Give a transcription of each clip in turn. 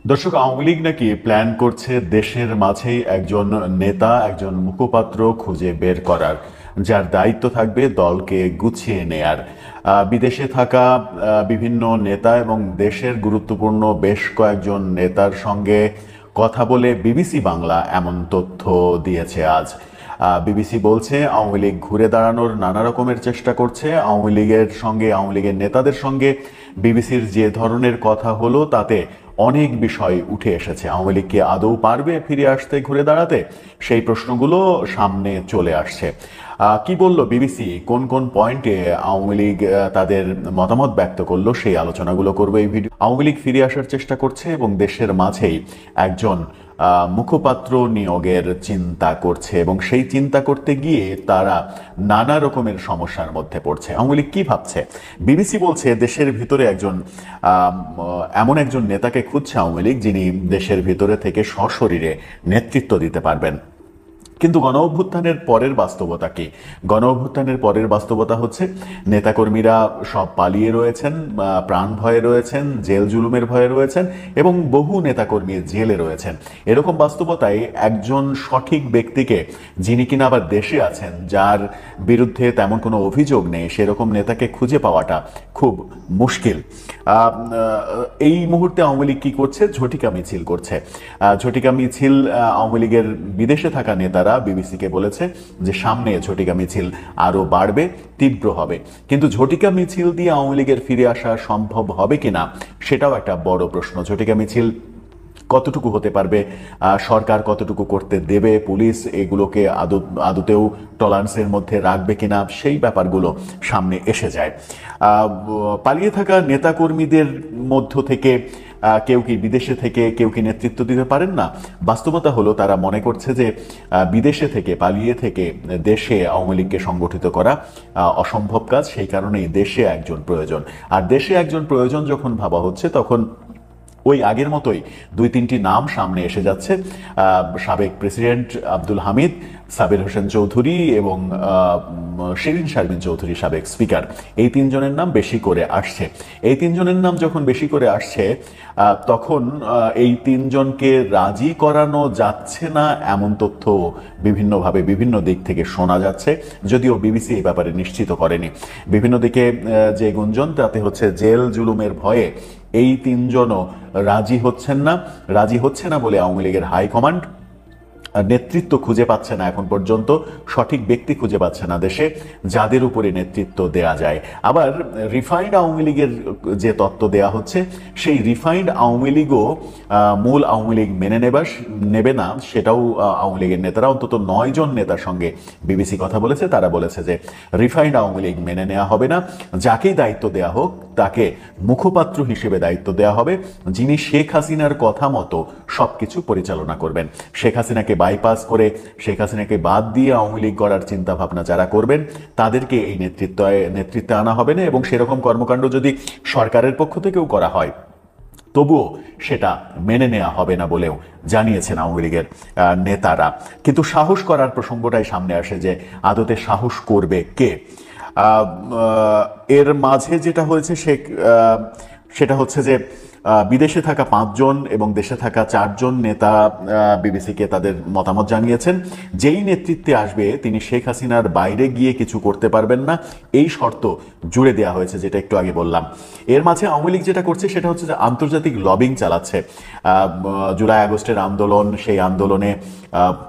দর্শক, আওয়ামী লীগ নাকি প্ল্যান করছে দেশের মাঝেই একজন নেতা, একজন মুখপাত্র খুঁজে বের করার, যার দায়িত্ব থাকবে দলকে গুছিয়ে নেয়ার। বিদেশে থাকা বিভিন্ন নেতা এবং দেশের গুরুত্বপূর্ণ বেশ কয়েকজন নেতার সঙ্গে কথা বলে বিবিসি বাংলা এমন তথ্য দিয়েছে আজ। বিবিসি বলছে আওয়ামী লীগ ঘুরে দাঁড়ানোর নানা রকমের চেষ্টা করছে। আওয়ামী লীগের সঙ্গে, আওয়ামী লীগের নেতাদের সঙ্গে বিবিসির যে ধরনের কথা হলো তাতে অনেক বিষয় উঠে এসেছে। আওয়ামী লীগ কি আদৌ পারবে ফিরে আসতে, ঘুরে দাঁড়াতে? সেই প্রশ্নগুলো সামনে চলে আসছে। কি বললো বিবিসি, কোন কোন পয়েন্টে আওয়ামী লীগ তাদের মতামত ব্যক্ত করলো, সেই আলোচনাগুলো করবে এই ভিডিও। আওয়ামী লীগ ফিরে আসার চেষ্টা করছে এবং দেশের মাঝেই একজন মুখপাত্র নিয়োগের চিন্তা করছে, এবং সেই চিন্তা করতে গিয়ে তারা নানা রকমের সমস্যার মধ্যে পড়ছে। আওয়ামী লীগ কি ভাবছে? বিবিসি বলছে দেশের ভিতরে এমন একজন নেতাকে খুঁজছে আওয়ামী লীগ, যিনি দেশের ভিতরে থেকে সশরীরে নেতৃত্ব দিতে পারবেন। কিন্তু গণ অভ্যুত্থানের পরের বাস্তবতা কি? গণ অভ্যুত্থানের পরের বাস্তবতা হচ্ছে নেতাকর্মীরা সব পালিয়ে রয়েছেন, প্রাণ ভয়ে রয়েছেন, জেল জুলুমের ভয়ে রয়েছেন, এবং বহু নেতাকর্মী জেলে রয়েছেন। এরকম বাস্তবতায় একজন সঠিক ব্যক্তিকে, যিনি কিনা আবার দেশে আছেন, যার বিরুদ্ধে তেমন কোনো অভিযোগ নেই, সেরকম নেতাকে খুঁজে পাওয়াটা খুব মুশকিল। এই মুহূর্তে আওয়ামী লীগ কি করছে? ঝটিকা মিছিল করছে। ঝটিকা মিছিল, আওয়ামী লীগের বিদেশে থাকা নেতারা বিবিসিকে বলেছে যে সামনে ঝটিকা মিছিল আরো বাড়বে, তীব্র হবে। কিন্তু ঝটিকা মিছিল দিয়ে আওয়ামী লীগের ফিরে আসা সম্ভব হবে কিনা, সেটাও একটা বড় প্রশ্ন। ঝটিকা মিছিল কতটুকু হতে পারবে, সরকার কতটুকু করতে দেবে, পুলিশ এগুলোকে আদতেও টলারেন্সের মধ্যে রাখবে কিনা, সেই ব্যাপারগুলো সামনে এসে যায়। পালিয়ে থাকা নেতাকর্মীদের মধ্য থেকে কেউ কি বিদেশে থেকে কেউ কি নেতৃত্ব দিতে পারেন না? বাস্তবতা হলো তারা মনে করছে যে বিদেশে থেকে, পালিয়ে থেকে দেশে আওয়ামী লীগকে সংগঠিত করা অসম্ভব কাজ। সেই কারণেই দেশে একজন প্রয়োজন। আর দেশে একজন প্রয়োজন যখন ভাবা হচ্ছে, তখন ওই আগের মতোই দুই তিনটি নাম সামনে এসে যাচ্ছে। সাবেক প্রেসিডেন্ট আব্দুল হামিদ, সাবির হোসেন চৌধুরী এবং শিরিন শারমিন চৌধুরী, সাবেক স্পিকার। এই তিনজনের নাম বেশি করে আসছে। এই তিনজনের নাম যখন বেশি করে আসছে, তখন এই তিনজনকে রাজি করানো যাচ্ছে না এমন তথ্য বিভিন্নভাবে বিভিন্ন দিক থেকে শোনা যাচ্ছে, যদিও বিবিসি এই ব্যাপারে নিশ্চিত করেনি। বিভিন্ন দিকে যে গুঞ্জন, তাতে হচ্ছে জেল জুলুমের ভয়ে এই তিনজনও রাজি হচ্ছে না বলে আওয়ামী লীগের হাইকমান্ড নেতৃত্ব খুঁজে পাচ্ছে না এখন পর্যন্ত, সঠিক ব্যক্তি খুঁজে পাচ্ছে না দেশে যাদের উপরে নেতৃত্ব দেয়া যায়। আবার রিফাইন্ড আওয়ামী লীগের যে তত্ত্ব দেয়া হচ্ছে, সেই রিফাইন্ড আওয়ামী লীগও মূল আওয়ামী লীগ মেনে নেবে না, সেটাও আওয়ামী লীগের নেতারা, অন্তত 9 জন নেতার সঙ্গে বিবিসি কথা বলেছে, তারা বলেছে যে রিফাইন্ড আওয়ামী লীগ মেনে নেওয়া হবে না। যাকেই দায়িত্ব দেয়া হোক তাকে মুখপাত্র হিসেবে দায়িত্ব দেয়া হবে, যিনি শেখ হাসিনার কথা মতো সবকিছু পরিচালনা করবেন। শেখ হাসিনাকে বাইপাস করে, শেখ হাসিনাকে বাদ দিয়ে আওয়ামী লীগ গড়ার চিন্তা ভাবনা যারা করবেন, তাদেরকে এই নেতৃত্বে আনা হবে না। এবং সেরকম কর্মকাণ্ড যদি সরকারের পক্ষ থেকেও করা হয়, তবুও সেটা মেনে নেওয়া হবে না বলেও জানিয়েছেন আওয়ামী লীগের নেতারা। কিন্তু সাহস করার প্রসঙ্গটাই সামনে আসে যে আদতে সাহস করবে কে? এর মাঝে যেটা হয়েছে সেটা হচ্ছে যে বিদেশে থাকা 5 জন এবং দেশে থাকা 4 জন নেতা বিবিসিকে তাদের মতামত জানিয়েছেন। যেই নেতৃত্বে আসবে তিনি শেখ হাসিনার বাইরে গিয়ে কিছু করতে পারবেন না, এই শর্ত জুড়ে দেওয়া হয়েছে, যেটা একটু আগে বললাম। এর মাঝে আওয়ামী লীগ যেটা করছে সেটা হচ্ছে যে আন্তর্জাতিক লবিং চালাচ্ছে। জুলাই আগস্টের আন্দোলন, সেই আন্দোলনে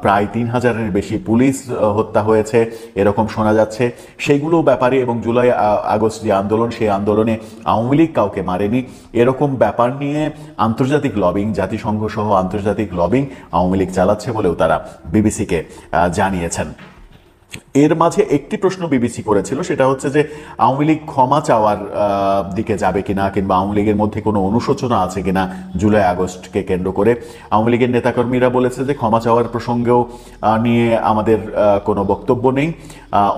প্রায় 3000-এর বেশি পুলিশ হত্যা হয়েছে এরকম শোনা যাচ্ছে, সেইগুলো ব্যাপারে, এবং জুলাই আগস্ট যে আন্দোলন, সেই আন্দোলনে আওয়ামী লীগ কাউকে মারেনি, এরকম ব্যাপার নিয়ে আন্তর্জাতিক লবিং, জাতিসংঘ সহ আন্তর্জাতিক লবিং আওয়ামী লীগ চালাচ্ছে বলেও তারা বিবিসিকে জানিয়েছেন। এর মাঝে একটি প্রশ্ন বিবিসি করেছিল, সেটা হচ্ছে যে আওয়ামী লীগ ক্ষমা চাওয়ার দিকে যাবে কিনা, কিংবা আওয়ামী লীগের মধ্যে কোনো অনুশোচনা আছে কিনা জুলাই আগস্টকে কেন্দ্র করে। আওয়ামী লীগের নেতাকর্মীরা বলেছে যে ক্ষমা চাওয়ার প্রসঙ্গেও নিয়ে আমাদের কোনো বক্তব্য নেই,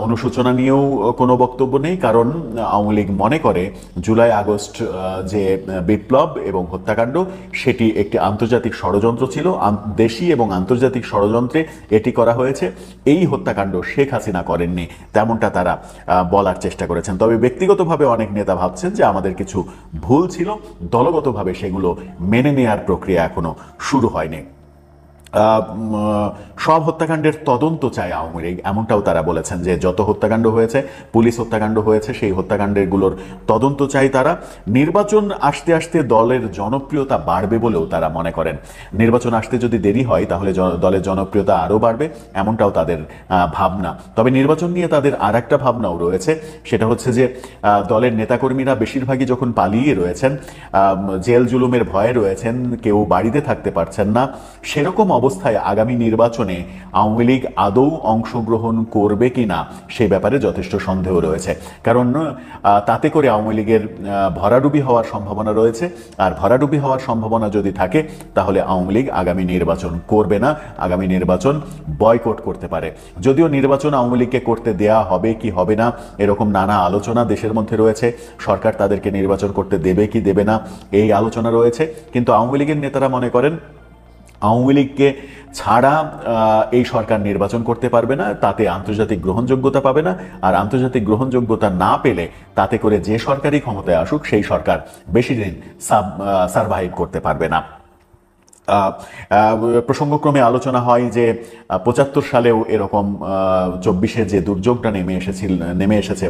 অনুশোচনা নিয়েও কোনো বক্তব্য নেই, কারণ আওয়ামী লীগ মনে করে জুলাই আগস্ট যে বিপ্লব এবং হত্যাকাণ্ড, সেটি একটি আন্তর্জাতিক ষড়যন্ত্র ছিল, দেশি এবং আন্তর্জাতিক ষড়যন্ত্রে এটি করা হয়েছে। এই হত্যাকাণ্ড শেখ হাসিনা করেননি, তেমনটা তারা বলার চেষ্টা করেছেন। তবে ব্যক্তিগতভাবে অনেক নেতা ভাবছেন যে আমাদের কিছু ভুল ছিল, দলগতভাবে সেগুলো মেনে নেয়ার প্রক্রিয়া এখনো শুরু হয়নি। সব হত্যাকাণ্ডের তদন্ত চায় আওয়ামী লীগ, এমনটাও তারা বলেছেন যে যত হত্যাকাণ্ড হয়েছে, পুলিশ হত্যাকাণ্ড হয়েছে, সেই হত্যাকাণ্ডেরগুলোর তদন্ত চাই তারা। নির্বাচন আসতে আসতে দলের জনপ্রিয়তা বাড়বে বলেও তারা মনে করেন। নির্বাচন আসতে যদি দেরি হয় তাহলে দলের জনপ্রিয়তা আরও বাড়বে, এমনটাও তাদের ভাবনা। তবে নির্বাচন নিয়ে তাদের আর একটা ভাবনাও রয়েছে, সেটা হচ্ছে যে দলের নেতাকর্মীরা বেশিরভাগই যখন পালিয়ে রয়েছেন, জেল জুলুমের ভয়ে রয়েছেন, কেউ বাড়িতে থাকতে পারছেন না, সেরকম অবস্থায় আগামী নির্বাচনে আওয়ামী লীগ আদৌ অংশগ্রহণ করবে কিনা সে ব্যাপারে যথেষ্ট সন্দেহ রয়েছে। কারণ তাতে করে আওয়ামী লীগের ভরাডুবি হওয়ার সম্ভাবনা রয়েছে, আর ভরাডুবি হওয়ার সম্ভাবনা যদি থাকে তাহলে আওয়ামী লীগ আগামী নির্বাচন করবে না, আগামী নির্বাচন বয়কট করতে পারে। যদিও নির্বাচন আওয়ামী লীগকে করতে দেয়া হবে কি হবে না এরকম নানা আলোচনা দেশের মধ্যে রয়েছে, সরকার তাদেরকে নির্বাচন করতে দেবে কি দেবে না এই আলোচনা রয়েছে, কিন্তু আওয়ামী লীগের নেতারা মনে করেন আওয়ামী লীগকে ছাড়া এই সরকার নির্বাচন করতে পারবে না, তাতে আন্তর্জাতিক গ্রহণযোগ্যতা পাবে না, আর আন্তর্জাতিক গ্রহণযোগ্যতা না পেলে তাতে করে যে সরকারই ক্ষমতায় আসুক সেই সরকার বেশি দিন সারভাইভ করতে পারবে না। প্রসঙ্গক্রমে আলোচনা হয় যে ৭৫ সালেও এরকম ২৪-এ যে দুর্যোগটা নেমে এসেছে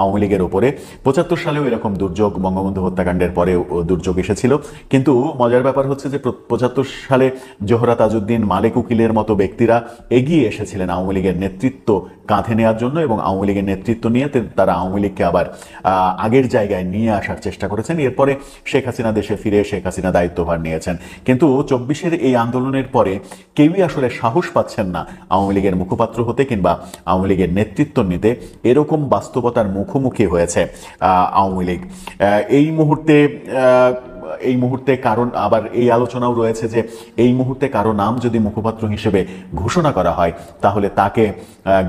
আওয়ামী লীগের উপরে, ৭৫ সালেও এরকম দুর্যোগ বঙ্গবন্ধু হত্যাকাণ্ডের পরেও দুর্যোগ এসেছিল। কিন্তু মজার ব্যাপার হচ্ছে যে ৭৫ সালে জোহরা তাজউদ্দিন, মালেক উকিলের মতো ব্যক্তিরা এগিয়ে এসেছিলেন আওয়ামী লীগের নেতৃত্ব কাঁধে নেওয়ার জন্য, এবং আওয়ামী লীগের নেতৃত্ব নিয়ে তারা আওয়ামী লীগকে আবার আগের জায়গায় নিয়ে আসার চেষ্টা করেছেন। এরপরে শেখ হাসিনা দেশে ফিরে শেখ হাসিনা দায়িত্বভার নিয়েছেন। কিন্তু ২৪-এর এই আন্দোলনের পরে কেউই আসলে সাহস পাচ্ছেন না আওয়ামী লীগের মুখপাত্র হতে কিংবা আওয়ামী লীগের নেতৃত্ব নিতে। এরকম বাস্তবতার মুখোমুখি হয়েছে আওয়ামী লীগ এই মুহূর্তে। কারণ আবার এই আলোচনাও রয়েছে যে এই মুহূর্তে কারো নাম যদি মুখপাত্র হিসেবে ঘোষণা করা হয় তাহলে তাকে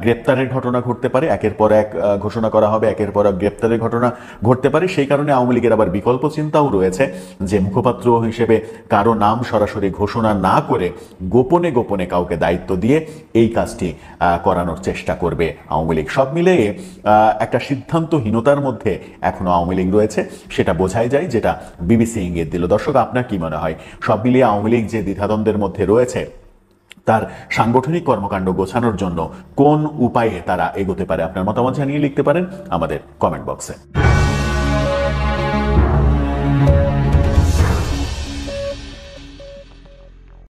গ্রেপ্তারের ঘটনা ঘটতে পারে, একের পর এক ঘোষণা করা হবে, একের পর এক গ্রেপ্তারের ঘটনা ঘটতে পারে। সেই কারণে আওয়ামী লীগের আবার বিকল্প চিন্তাও রয়েছে যে মুখপাত্র হিসেবে কারো নাম সরাসরি ঘোষণা না করে গোপনে গোপনে কাউকে দায়িত্ব দিয়ে এই কাজটি করানোর চেষ্টা করবে আওয়ামী লীগ। সব মিলিয়ে একটা সিদ্ধান্তহীনতার মধ্যে এখনো আওয়ামী লীগ রয়েছে, সেটা বোঝাই যায়, যেটা বিবিসি ইঙ্গিত দিল। দর্শক, আপনার কি মনে হয় সব মিলিয়ে আওয়ামী লীগ যে দ্বিধাদ্বন্দ্বের মধ্যে রয়েছে তার সাংগঠনিক কর্মকাণ্ড গোছানোর জন্য কোন উপায়ে তারা এগোতে পারে? আপনার মতামত জানিয়ে লিখতে পারেন আমাদের কমেন্ট বক্সে।